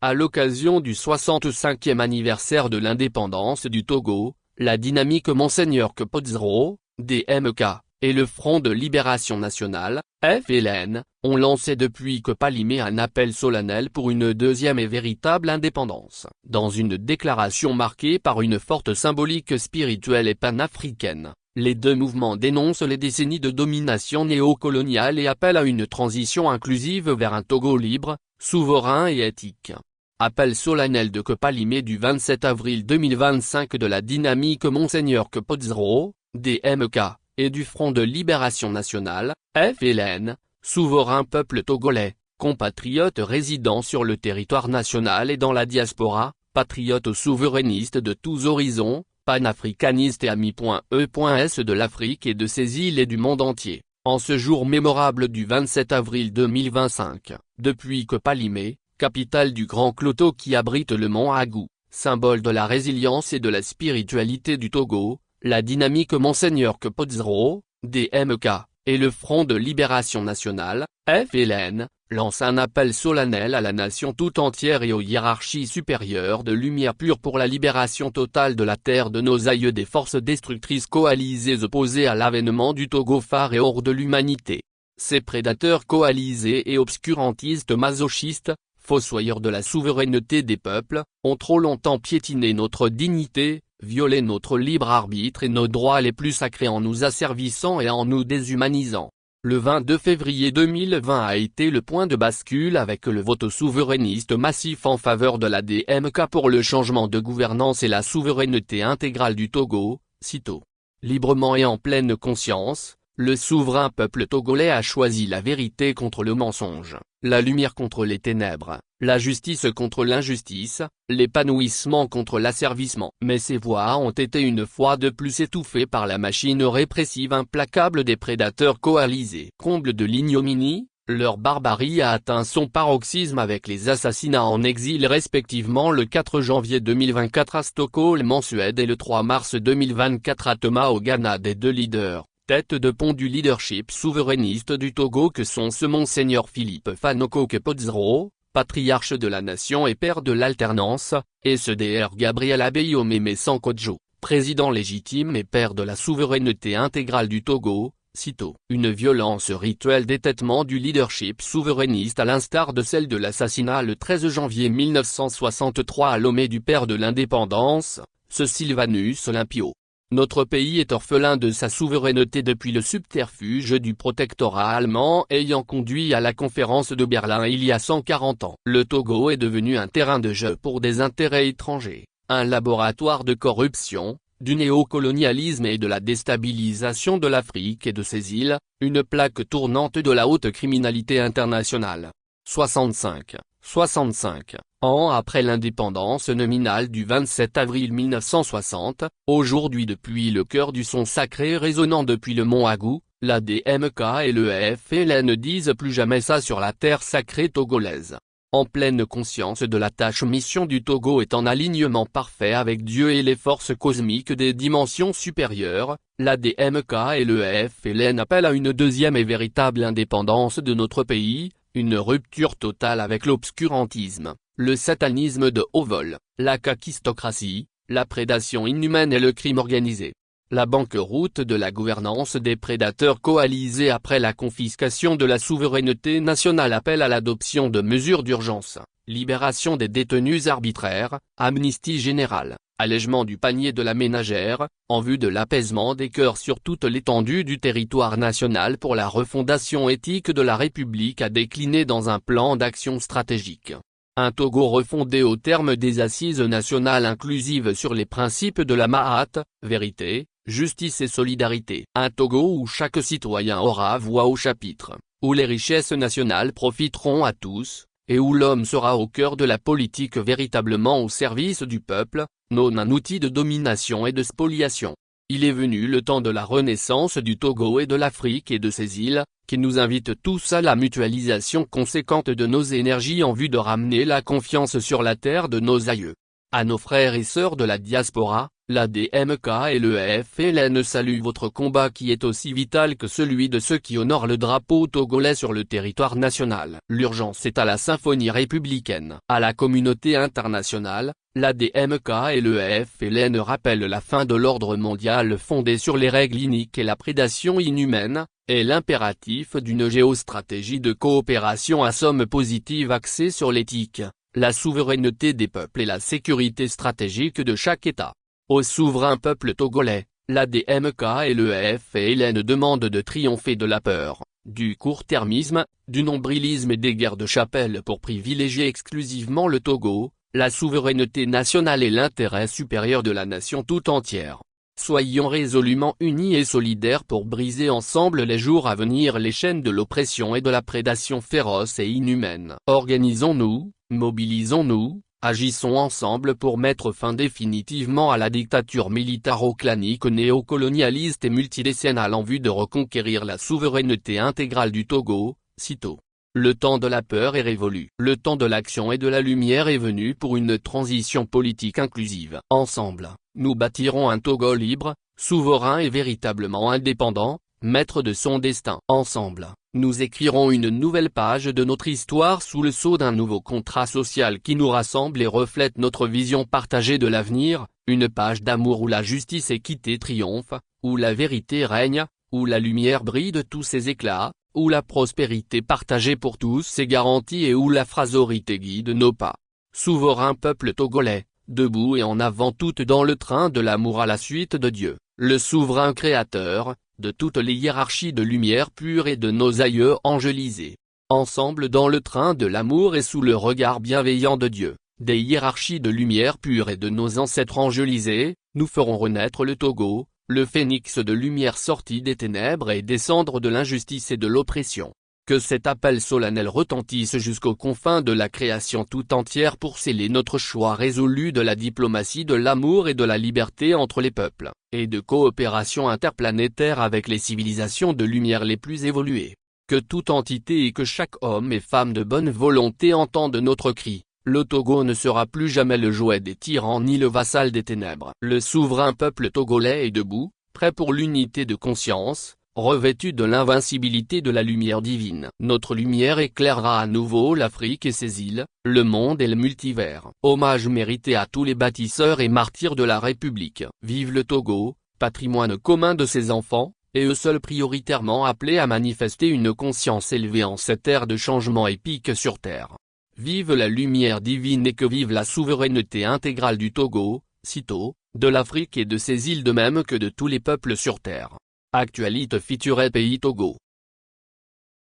À l'occasion du 65e anniversaire de l'indépendance du Togo, la dynamique Monseigneur Kpodzro, DMK, et le Front de Libération Nationale, FLN, ont lancé depuis Kopalimé un appel solennel pour une deuxième et véritable indépendance. Dans une déclaration marquée par une forte symbolique spirituelle et panafricaine, les deux mouvements dénoncent les décennies de domination néocoloniale et appellent à une transition inclusive vers un Togo libre, souverain et éthique. Appel solennel de Kopalimé du 27 avril 2025 de la dynamique Monseigneur Kpodzro, DMK, et du Front de Libération Nationale, FLN, souverain peuple togolais, compatriotes résidant sur le territoire national et dans la diaspora, patriotes souverainistes de tous horizons, panafricanistes et amis.e.s de l'Afrique et de ses îles et du monde entier. En ce jour mémorable du 27 avril 2025, depuis Kopalimé, capitale du Grand Kloto qui abrite le mont Agou, symbole de la résilience et de la spiritualité du Togo, la dynamique Monseigneur Kpodzro, DMK, et le Front de Libération Nationale, FLN, lance un appel solennel à la nation tout entière et aux hiérarchies supérieures de lumière pure pour la libération totale de la terre de nos aïeux des forces destructrices coalisées opposées à l'avènement du Togo phare et hors de l'humanité. Ces prédateurs coalisés et obscurantistes masochistes, fossoyeurs de la souveraineté des peuples, ont trop longtemps piétiné notre dignité, violé notre libre arbitre et nos droits les plus sacrés en nous asservissant et en nous déshumanisant. Le 22 février 2020 a été le point de bascule avec le vote souverainiste massif en faveur de la DMK pour le changement de gouvernance et la souveraineté intégrale du Togo, sitôt. Librement et en pleine conscience, le souverain peuple togolais a choisi la vérité contre le mensonge, la lumière contre les ténèbres, la justice contre l'injustice, l'épanouissement contre l'asservissement. Mais ces voix ont été une fois de plus étouffées par la machine répressive implacable des prédateurs coalisés. Comble de l'ignominie, leur barbarie a atteint son paroxysme avec les assassinats en exil respectivement le 4 janvier 2024 à Stockholm en Suède et le 3 mars 2024 à Thomas au Ghana des deux leaders, tête de pont du leadership souverainiste du Togo que sont ce Monseigneur Philippe Fanoko Kpodzro, patriarche de la nation et père de l'alternance, et ce Dr Gabriel Abeyomeme Sankodjo, président légitime et père de la souveraineté intégrale du Togo, sitôt. Une violence rituelle d'étêtement du leadership souverainiste à l'instar de celle de l'assassinat le 13 janvier 1963 à Lomé du père de l'indépendance, ce Sylvanus Olympio. Notre pays est orphelin de sa souveraineté depuis le subterfuge du protectorat allemand ayant conduit à la conférence de Berlin il y a 140 ans. Le Togo est devenu un terrain de jeu pour des intérêts étrangers, un laboratoire de corruption, du néocolonialisme et de la déstabilisation de l'Afrique et de ses îles, une plaque tournante de la haute criminalité internationale. 65 ans après l'indépendance nominale du 27 avril 1960, aujourd'hui depuis le cœur du son sacré résonnant depuis le mont Agou, la DMK et le FLN ne disent plus jamais ça sur la terre sacrée togolaise. En pleine conscience de la tâche mission du Togo est en alignement parfait avec Dieu et les forces cosmiques des dimensions supérieures, la DMK et le FLN appellent à une deuxième et véritable indépendance de notre pays, une rupture totale avec l'obscurantisme, le satanisme de haut vol, la kakistocratie, la prédation inhumaine et le crime organisé. La banqueroute de la gouvernance des prédateurs coalisés après la confiscation de la souveraineté nationale appelle à l'adoption de mesures d'urgence, libération des détenus arbitraires, amnistie générale, allègement du panier de la ménagère, en vue de l'apaisement des cœurs sur toute l'étendue du territoire national pour la refondation éthique de la République à décliner dans un plan d'action stratégique. Un Togo refondé au terme des assises nationales inclusives sur les principes de la Mahat, vérité, justice et solidarité. Un Togo où chaque citoyen aura voix au chapitre, où les richesses nationales profiteront à tous, et où l'homme sera au cœur de la politique véritablement au service du peuple, non un outil de domination et de spoliation. Il est venu le temps de la renaissance du Togo et de l'Afrique et de ses îles, qui nous invite tous à la mutualisation conséquente de nos énergies en vue de ramener la confiance sur la terre de nos aïeux. À nos frères et sœurs de la diaspora, la DMK et le FLN saluent votre combat qui est aussi vital que celui de ceux qui honorent le drapeau togolais sur le territoire national. L'urgence est à la symphonie républicaine. À la communauté internationale, la DMK et le FLN rappellent la fin de l'ordre mondial fondé sur les règles iniques et la prédation inhumaine, et l'impératif d'une géostratégie de coopération à somme positive axée sur l'éthique, la souveraineté des peuples et la sécurité stratégique de chaque État. Au souverain peuple togolais, la DMK et le FLN demandent de triompher de la peur, du court-termisme, du nombrilisme et des guerres de chapelle pour privilégier exclusivement le Togo, la souveraineté nationale et l'intérêt supérieur de la nation tout entière. Soyons résolument unis et solidaires pour briser ensemble les jours à venir les chaînes de l'oppression et de la prédation féroce et inhumaine. Organisons-nous, mobilisons-nous, agissons ensemble pour mettre fin définitivement à la dictature militaro-clanique néocolonialiste et multidécennale en vue de reconquérir la souveraineté intégrale du Togo, sitôt. Le temps de la peur est révolu. Le temps de l'action et de la lumière est venu pour une transition politique inclusive. Ensemble, nous bâtirons un Togo libre, souverain et véritablement indépendant, maître de son destin. Ensemble, nous écrirons une nouvelle page de notre histoire sous le sceau d'un nouveau contrat social qui nous rassemble et reflète notre vision partagée de l'avenir, une page d'amour où la justice et l'équité triomphent, où la vérité règne, où la lumière brille de tous ses éclats, où la prospérité partagée pour tous est garantie et où la fraternité guide nos pas. Souverain peuple togolais, debout et en avant toutes dans le train de l'amour à la suite de Dieu, le souverain créateur, de toutes les hiérarchies de lumière pure et de nos aïeux angélisés. Ensemble dans le train de l'amour et sous le regard bienveillant de Dieu, des hiérarchies de lumière pure et de nos ancêtres angélisés, nous ferons renaître le Togo, le phénix de lumière sorti des ténèbres et des cendres de l'injustice et de l'oppression. Que cet appel solennel retentisse jusqu'aux confins de la création tout entière pour sceller notre choix résolu de la diplomatie de l'amour et de la liberté entre les peuples, et de coopération interplanétaire avec les civilisations de lumière les plus évoluées. Que toute entité et que chaque homme et femme de bonne volonté entendent notre cri. Le Togo ne sera plus jamais le jouet des tyrans ni le vassal des ténèbres. Le souverain peuple togolais est debout, prêt pour l'unité de conscience, revêtu de l'invincibilité de la lumière divine. Notre lumière éclairera à nouveau l'Afrique et ses îles, le monde et le multivers. Hommage mérité à tous les bâtisseurs et martyrs de la République. Vive le Togo, patrimoine commun de ses enfants, et eux seuls prioritairement appelés à manifester une conscience élevée en cette ère de changement épique sur Terre. Vive la lumière divine et que vive la souveraineté intégrale du Togo, sitôt, de l'Afrique et de ses îles de même que de tous les peuples sur Terre. Actualité feature Pays Togo.